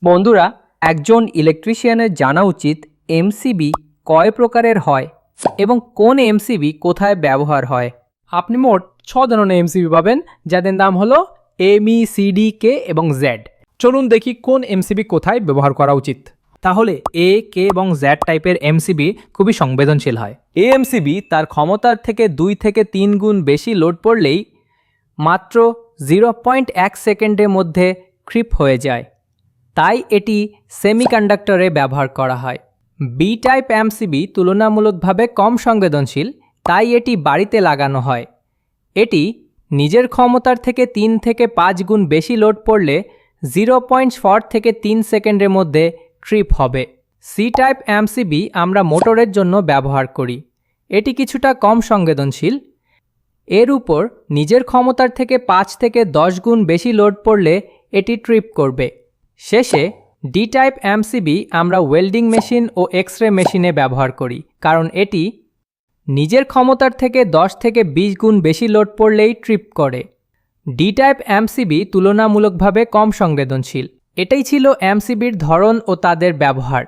বন্ধুরা, একজন ইলেকট্রিশিয়ানের জানা উচিত এমসিবি কয় প্রকারের হয় এবং কোন এমসিবি কোথায় ব্যবহার হয়। আপনি মোট 6 ধরনের এমসিবি পাবেন, যাদের নাম হলো এমই, সিডি, কে এবং জেড। চলুন দেখি কোন এমসিবি কোথায় ব্যবহার করা উচিত। তাহলে এ, কে এবং জেড টাইপের এমসিবি খুবই সংবেদনশীল হয়। এই এমসিবি তার ক্ষমতার থেকে 2 থেকে 3 গুণ বেশি লোড পড়লেই মাত্র 0.1 সেকেন্ডের মধ্যে ট্রিপ হয়ে যায়, তাই এটি সেমিকন্ডাক্টরে ব্যবহার করা হয়। বি টাইপ এমসিবি তুলনামূলকভাবে কম সংবেদনশীল, তাই এটি বাড়িতে লাগানো হয়। এটি নিজের ক্ষমতার থেকে 3 থেকে 5 গুণ বেশি লোড পড়লে 0.4 থেকে 3 সেকেন্ডের মধ্যে ট্রিপ হবে। সি টাইপ এমসিবি আমরা মোটরের জন্য ব্যবহার করি। এটি কিছুটা কম সংবেদনশীল। এর উপর নিজের ক্ষমতার থেকে 5 থেকে 10 গুণ বেশি লোড পড়লে এটি ট্রিপ করবে। শেষে ডি টাইপ এমসিবি আমরা ওয়েল্ডিং মেশিন ও এক্স-রে মেশিনে ব্যবহার করি, কারণ এটি নিজের ক্ষমতার থেকে 10 থেকে 20 গুণ বেশি লোড পড়লেই ট্রিপ করে। ডি টাইপ এমসিবি তুলনামূলকভাবে কম সংবেদনশীল। এটাই ছিল এমসিবির ধরন ও তাদের ব্যবহার।